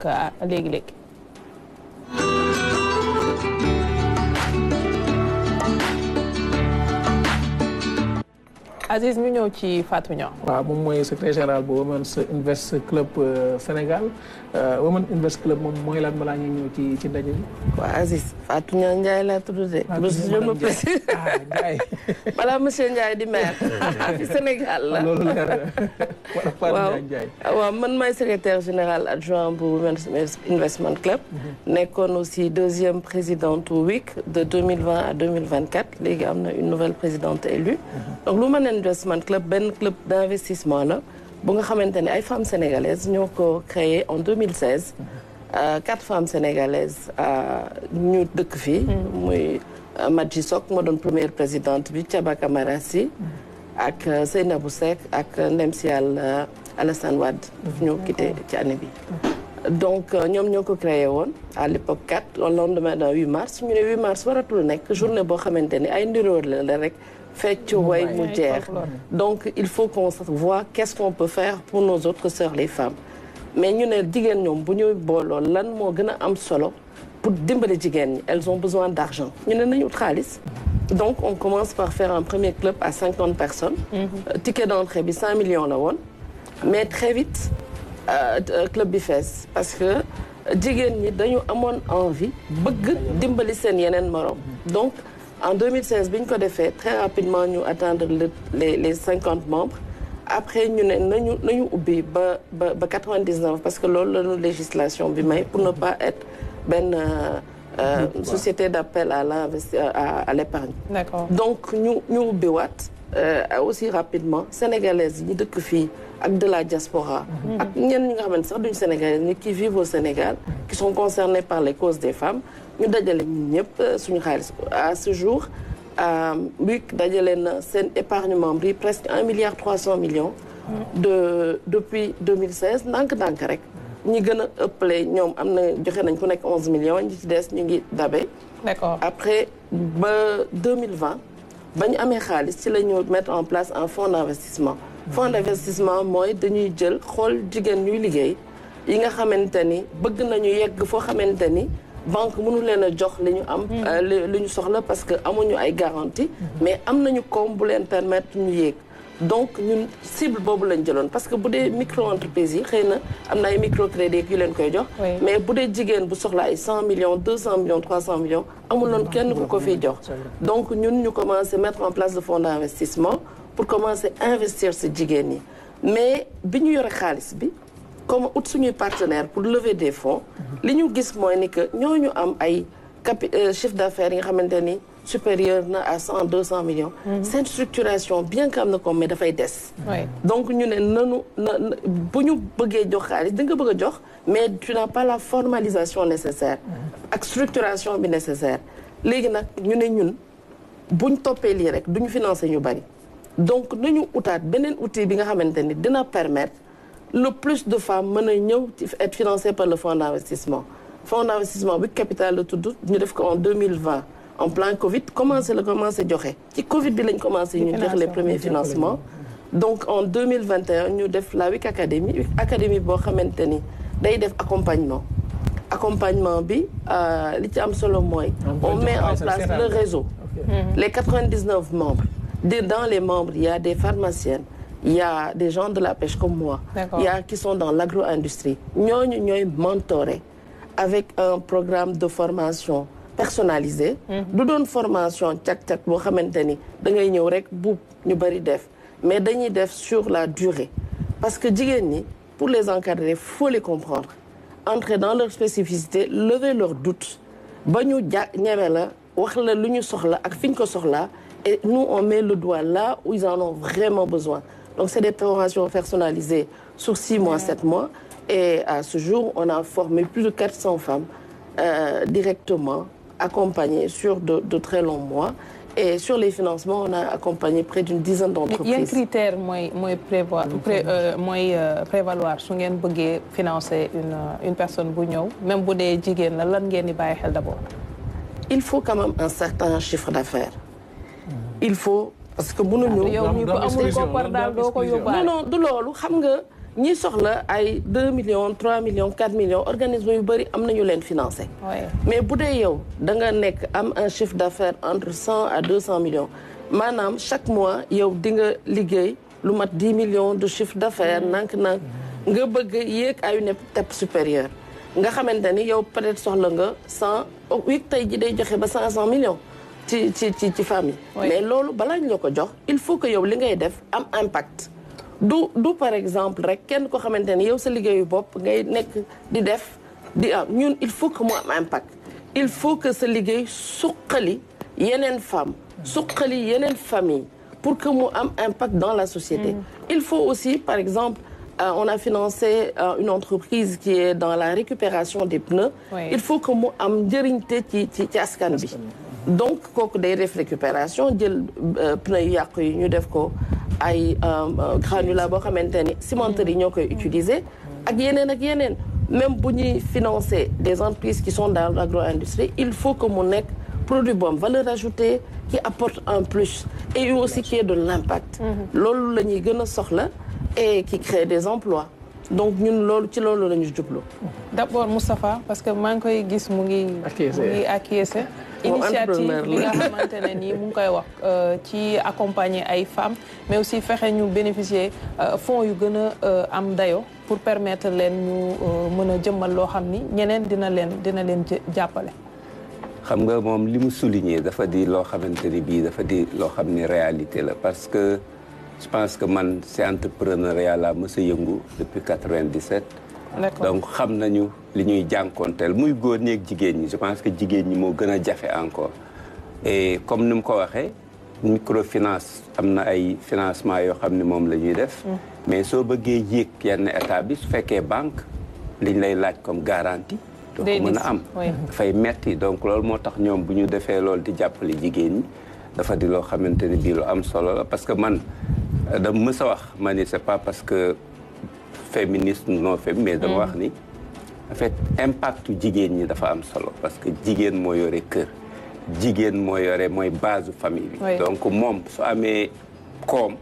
léegi-léegi. Aziz ñu ñëw ci Fatou Niang. waaw moom mooy secrétaire général bu Women's Invest Club Sénégal Women's Invest Club moom mooy lan balaa ñuy ñëw ci ndaje bi. waaw Aziz Fatou Niang Ndiaye laa tudd de. je me précise balaa monsieur Ndiaye di maire fi Sénégal la. loolu leer waaw man maay secrétaire général adjoint bu Women's Investment Club. nekkoon aussi deuxième présidente WIC de 2020 à 2024 léegi am na une nouvelle présidente élue. donc Women's Investment Club benn club d'investissement la bu nga xamante ne ay femmes sénégalaises ñoo ko créé en 2016 4 femmes sénégalaises ñu dëkk fii muy Madji Sok moo doon première présidente bi Thiaba Camara Sy ak Seynabou Seck ak ndem si Yàlla Alassane Wade ñu quitté ci année bi donc ñoom ñoo ko créé woon à l'époque 4 au lendemain d'un 8 mars ñu ne 8 mars waratul nekk journée boo xamante ni ay ndiróor la rek fecc way mu jeex donc il faut qu'on voit qu'est-ce qu'on peut faire pour nos autres sœurs les femmes mais ñu ne jigéen ñoom bu ñu booloo lan moo gën a am solo pour dimbali jigéen ñi elles ont besoin d'argent ñu ne nañu ut xaalis donc on commence par faire un premier club à 50 personnes ticket d'entrée bi 5 millions la woon mais très vite club bi fees parce que jigéen ñi dañu amoon envie bëgg dimbali seen yeneen morom donc en 2016 bi ñu ko defee très rapidement ñu atteindre les 50 membres après ñu ne nañu ubbi ba 99 parce que loolu la ñu législation bi may pour ne pas être benn société d'appel à l'épargne. D'accord. donc ñu ubbi waat aussi rapidement sénégalaises yi ñu dëkk fii ak de la diaspora ak ñenn ñi nga xamante sax duñu sénégalais ñi qui vivent au Sénégal qui sont concernés par les causes des femmes ñu dajale ñun ñëpp suñu xaalis à ce jour BUC dajale na seen épargne membre yi presque 1,3 milliard depuis 2016 ndànk-ndànk rek ñi gën a ëppale ñoom am na joxe nañ ku nekk 11 millions ñi ci des ñu ngi dabe. D'accord. Après ba 2020 ba ñu amee xaalis ci la ñu mettre en place un fonds d'investissement. fonds d'investissement mooy dañuy jël xool jigéen ñuy liggéey yi nga xamante ni bëgg nañu yegg foo xamante ni banque mënu leen a jox li ñu am. li ñu soxla parce que amuñu ay garantie. mais am nañu koom bu leen permettre ñu yéeg. donc ñun cible boobu lañ jëloon parce que bu dee micro entreprise yi xëy na am na ay microcrédit yu leen koy jox. mais bu dee jigéen bu soxla ay 100 millions 200 millions 300 millions amuloon kenn ku ko fiy jox. donc ñun ñu commencé mettre en place le fonds d'investissement pour commencer investir ci jigéen ñi mais bi ñu yore xaalis bi comme ut suñuy partenaire pour lever des fonds. li ñu gis mooy ni que ñooñu am ay chiffre d'affaires yi nga xamante ni. supérieur na à 100 200 millions. seen structuration bien que am na ko mais dafay des. donc ñu ne bu ñu bëggee jox xaalis da nga bëgg a jox mais tu n'as pas la formalisation nécessaire. ak structuration bi nécessaire. léegi nag ñu ne ñun buñ toppee lii rek duñu financer ñu bari. donc nañu utaat beneen outil bi nga xamante ni dina permettre le plus de femmes mën a ñëw être financées par le fonds d'investissement. fonds d'investissement bi capital la tudd ñu def ko en 2020. en plein Covid commencé joxe ci Covid bi lañ commencé ñu jox les premiers financements donc en 2021 ñu def la WIC académie boo xamante ni day def accompagnement bi li ci am solo mooy on met en place le réseau les 99 membres dans les membres il y a des pharmaciennes il y a des gens de la pêche comme moi il y a qui sont dans l'agro-industrie ñooñu ñooy mentorer avec un programme de formation personnalisé du doon formation cak-cak boo xamante ni da ngay ñëw rek buub ñu bari def mais dañuy def sur la durée parce que jigéen ñi pour les encadrer faut les comprendre entrer dans leur spécificité lever leurs doutes ba ñu ñeme la wax la lu ñu soxla ak fi ñu ko soxlaa et nous on met le doigt là où ils en ont vraiment besoin donc c'est des formations personnalisées sur 6 mois 7 mois et à ce jour on a formé plus de 400 femmes directement accompagné sur de très longs mois et sur les financements on a accompagné près d'une dizaine d'entreprises. yan critère mooy prévaloir su ngeen bëggee financer une personne bu ñëw même bu dee jigéen la lan ngeen di bàyyi xel d'abord. il faut quand même un certain chiffre d'affaires. il faut parce que mënuñu. yow mi ko amul koppar daal doo ko yóbbaale. non du loolu xam nga ñi soxla ay 2 millions 3 millions 4 millions organismes yu bëri am nañu leen financé. mais bu dee yow da nga nekk am un chiffre d'affaires entre 100 à 200 millions maanaam chaque mois yow di nga liggéey lu mat 10 millions de chiffre d'affaires nank-nank nga bëgg yéeg à une étape supérieure nga xamante ni yow peut-être soxla nga 100 tey ji day joxe ba 500 millions ci famille. mais loolu balaa ñu la ko jox il faut que yow li ngay def am impact. du par exemple rek kenn ko xamante ni yow sa liggéeyu bopp ngay nekk di def di am ñun il faut que mu am impact il faut que sa liggéey suqali yeneen femmes suqali yeneen famille pour que mu am impact dans la société. Il faut aussi par exemple on a financé une entreprise qui est dans la récupération des pneus. Il faut que mu am njëriñte ci askan bi. donc kooku day def récupération jël pneus yu yàqu yi ñu def ko ay granulat boo xamante ni cimenterie yi ñoo koy utiliser ak yeneen même bu ñuy financer des entreprises qui sont dans l'agro-industrie il faut que mu nekk produit bu am valeur ajoutée qui apporte un plus et aussi qui ait de l'impact loolu la ñuy gën a soxla et qui crée des emplois donc ñun loolu ci loolu la ñu jublu. D'abord Moustapha parce que maa ngi koy gis mu ngi acquiescer initiative bi nga xamante ne nii mu ngi koy wax ci accompagner ay femmes mais aussi fexe ñu bénéficier fonds yu gën a am dayo pour permettre leen ñu mën a jëmmal loo xam ni ñeneen dina leen jàppale. xam nga moom li mu souligner dafa di loo xamante ni bii dafa di loo xam ni réalité la parce que je pense que man c'est entrepreneuriat la mës a yëngu depuis 97. donc xam nañu li ñuy jànkoonteel muy góor ñi ak jigéen ñi je pense que jigéen ñi moo gën a jafe encore et comme ni mu ko waxee microfinance am na ay financement yoo xam ne moom la ñuy def mais soo bëggee yéeg yenn état bi su fekkee banque liñ lay laaj comme garantie doo ko mën a am dafay metti donc loolu moo tax ñoom bu ñu defee loolu di jàppale jigéen ñi dafa di loo xamante ni bii lu am solo la parce que man dama mës a wax ma ni c'est pas parce que féministe non féministe mais dama wax ni en fait impactu jigéen ñi dafa am solo parce que jigéen moo yore kër jigéen mooy base famille bi donc moom su amee koom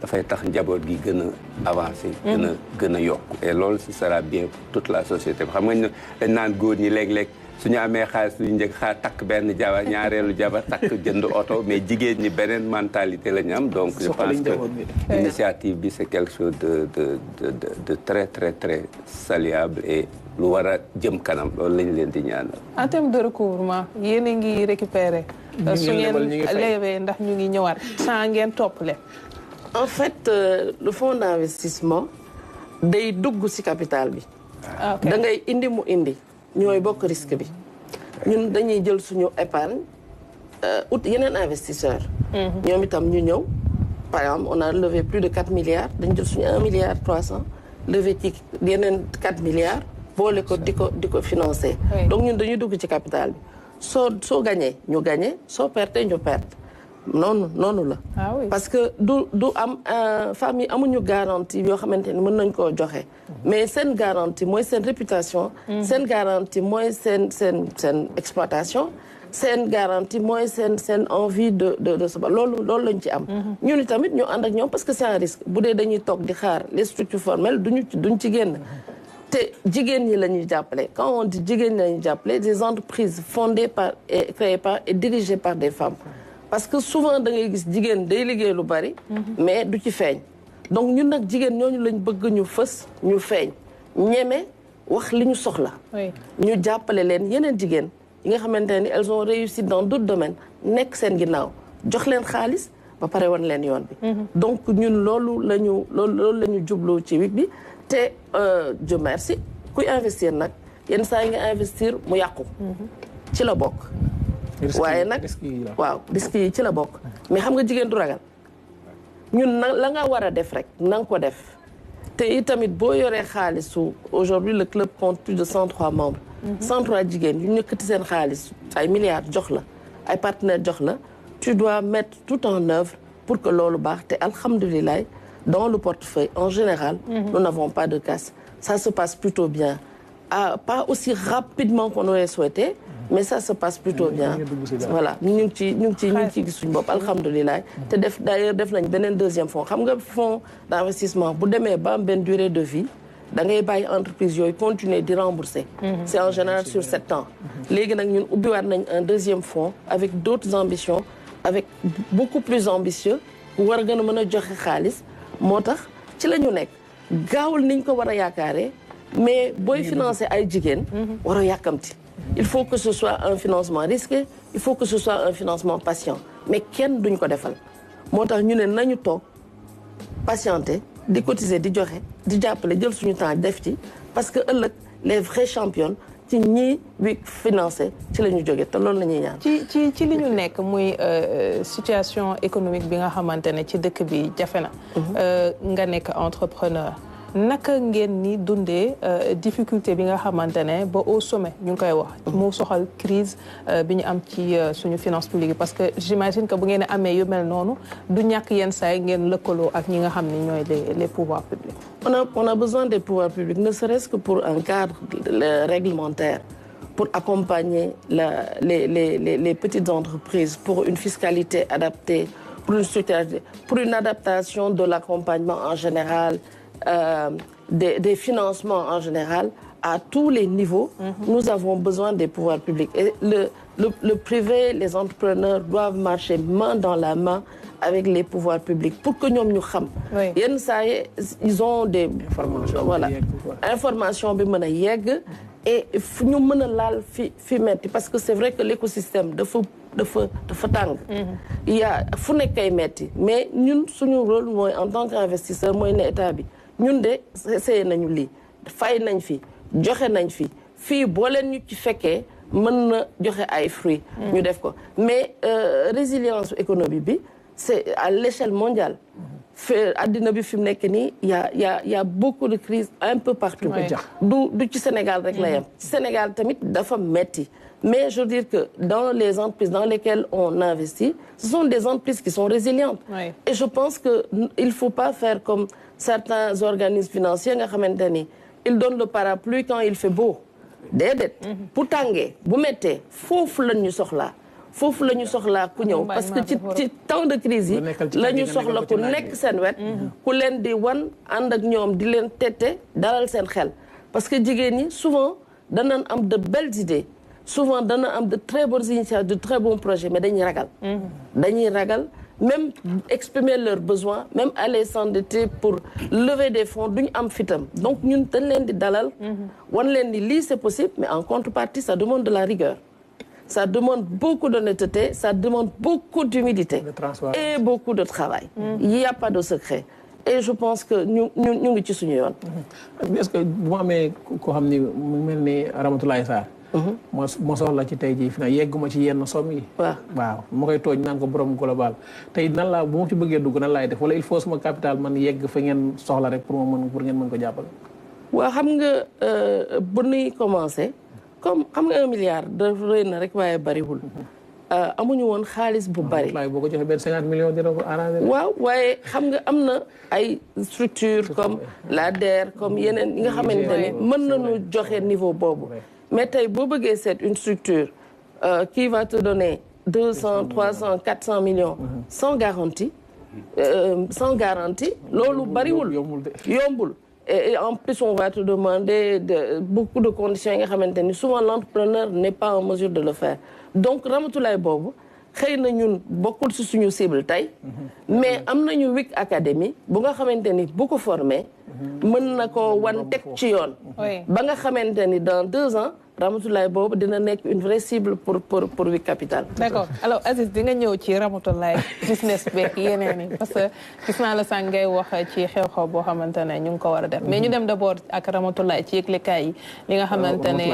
dafay tax njaboot gi gën a avancer gën a yokku et loolu ce sera bien pour toute la société xam nga dañ naan góor ñi léeg-léeg suñu amee xaalis lu njëkk takk benn jabar ñaareelu jabar takk jënd oto mais jigéen ñi beneen mentalité la ñu am donc je pense que initiative bi c'est quelque chose de très très très saluable et lu war a jëm kanam loolu lañu leen di ñaanal. En termes de recouvrement yéen a ngi récupérer su ngeen leewee ndax ñu ngi ñëwaat sans ngeen topp leen. En fait le fonds d'investissement day dugg ci capital bi da ngay indi mu indi ñooy bokk risque bi ñun dañuy jël suñu épargne ut yeneen investisseur ñoom itam ñu ñëw par exemple on a levé plus de 4 milliards dañu jël suñu 1 milliard 300 levé ci yeneen 4 milliards boole ko di ko financer donc ñun dañuy dugg ci capital bi soo gagné ñu gagné soo perte ñu perte noonu la parce que du am femmes yi amuñu garantie yoo xamante ni mën nañ koo joxe mais seen garantie mooy seen réputation seen garantie mooy seen exploitation seen garantie mooy seen envie de se loolu lañ ci am ñun tamit ñu ànd ak ñoom parce que c'est un risque bu dee dañuy toog di xaar les structures formelles duñ ci génn te jigéen ñi la ñuy jàppale quand on dit jigéen ñi la ñuy jàppale des entreprises fondées par et créées par et dirigées par des femmes parce que souvent da ngay gis jigéen day liggéey lu bari mais du ci feeñ donc ñun nag jigéen ñooñu lañ bëgg ñu fës ñu feeñ ñeme wax li ñu soxla ñu jàppale leen yeneen jigéen yi nga xamante ne elles ont réussi dans d'autres domaines nekk seen ginnaaw jox leen xaalis ba pare wan leen yoon bi donc ñun loolu la ñu jublu ci WIC bi te Dieu merci kuy investir nag yenn saa yi nga investir mu yàqu ci la bokk waaye nag waaw risque yi ci la bokk mais xam nga jigéen du ragal ñun la nga war a def rek na nga ko def te itamit boo yoree xaalisu aujourd'hui le club compte plus de 103 membres 103 jigéen yu ñëkkati seen xaalis ay milliards jox la ay partenaires jox la tu dois mettre tout en œuvre pour que loolu baax te alhamdulilah dans le portefeuille en général nous n'avons pas de casse ça se passe plutôt bien pas aussi rapidement qu'on aurait souhaité mais ça se passe plutôt bien. Voilà ñu ngi ci gis suñu bopp alhamdulilah. te d'ailleurs def nañ beneen deuxième fonds xam nga fonds d'investissement bu demee ba am benn durée de vie da ngay bàyyi entreprise yooyu continuer di rembourser. C'est en général sur 7 ans. léegi nag ñun ubbiwaat nañ un deuxième fonds avec d'autres ambitions avec beaucoup plus ambitieux war a gën a mën a joxe xaalis moo tax ci la ñu nekk gaawul niñ ko war a yaakaaree mais booy financer ay jigéen war a yàkkamti. Il faut que ce soit un financement risqué il faut que ce soit un financement patient mais kenn duñ ko defal moo tax ñu ne nañu toog patienter di cotiser di joxe di jàppale jël suñu temps def ci parce que ëllëg les vrais champions ci ñii bi financé ci la ñu jógee te loolu la ñuy ñaan. ci li ñu nekk muy situation économique bi nga xamante ne ci dëkk bi jafe na. nga nekk entrepreneur. naka ngeen ni dundee difficulté bi nga xamante ne ba au sommet ñu ngi koy wax. moo soxal crise bi ñu am ci suñu finance publique parce que j'imagine que bu ngeen amee yu mel noonu du ñàkk yenn saa yi ngeen lëkkaloo ak ñi nga xam ne ñooy les pouvoirs publics. On a besoin des pouvoirs publics ne serait-ce que pour un cadre réglementaire pour accompagner les petites entreprises pour une fiscalité adaptée pour une adaptation de l'accompagnement en général. Des financements en général à tous les niveaux. Nous avons besoin des pouvoirs publics et le privé, les entrepreneurs doivent marcher main dans la main avec les pouvoirs publics pour que ñoom ñu xam. yenn saa yi ils ont des information bi mën a yegg et ñu mën a laal fi metti parce que c'est vrai que l'écosystème dafa tàng. il y a fu nekk ay metti mais ñun suñu rôle mooy en tant qu'investisseur mooy ne état bi. ñun de essayé nañu lii fay nañ fi joxe nañ fi fii boo leen ñu ci fekkee mën na joxe ay fruits. ñu def ko mais résilience économique bi c'est à l'échelle mondiale. addina bi fi mu nekk nii y a beaucoup de crises un peu partout. du ci Sénégal rek la yem. ci Sénégal tamit dafa metti mais je veux dire que dans les entreprises dans lesquelles on investit ce sont des entreprises qui sont résilientes. Et je pense que il faut pas faire comme certains organismes financiers nga xamante ni ils donnent le parapluie quand il fait beau. déedéet bu tàngee bu méttee foofu la ñu soxlaa ku ñëw parce que ci temps de crise yi la ñu soxla ku nekk seen wet ku leen di wan ànd ak ñoom di leen tette dalal seen xel parce que jigéen ñi souvent danañ am de belles idées souvent dana am de très bonnes initiatives de très bons projets mais dañuy ragal même exprimer leurs besoins même aller s'endetter pour lever des fonds duñu am fitam donc ñun dañ leen di dalal wan leen ni lii c'est possible mais en contrepartie ça demande de la rigueur ça demande beaucoup d'honnêteté ça demande beaucoup d'humilité et beaucoup de travail il y a pas de secret et je pense que ñu ngi ci suñu yoon est-ce que bu ma amee koo xam ni mu mel ni Ramatoulaye Sarr moo soxla ci tey jii fi na yegguma ci yenn somme yi waaw ma koy tooñ naan ko borom global tey nan laa bu ma ci bëggee dugg nan laay def wala il faut sama capital man yegg fa ngeen soxla rek pour ngeen mën ko jàppale waaw xam nga bu nuy commencé comme xam nga 1 milliard da rëy na rek waaye bariwul amuñu woon xaalis bu bari boo ko joxee benn 50 millions dina ko arrangé waaw waaye xam nga am na ay structure comme la DER comme yeneen yi nga xamante ne mën nañu joxe niveau boobu mais tey boo bëggee seet une structure qui va te donner 200 300 400 millions sans garantie loolu bariwul yombul et en plus on va te demander beaucoup de conditions yi nga xamante ni souvent l'entrepreneur n'est pas en mesure de le faire donc Ramatoulaye boobu xëy na ñun bokkul ci suñu cible tey mais am nañu WIC Academy bu nga xamante ni bu ko formé mën na ko wan teg ci yoon ba nga xamante ni dans 2 ans Ramatoulaye boobu dina nekk une vraie cible pour WIC Capital. D'accord alors Aziz di nga ñëw ci Ramatoulaye business beeg yeneen yi parce que gis naa la sànq ngay wax ci xew-xew boo xamante ne ñu ngi ko war a def mais ñu dem d'abord ak Ramatoulaye ci yëglekaay yi li nga xamante ne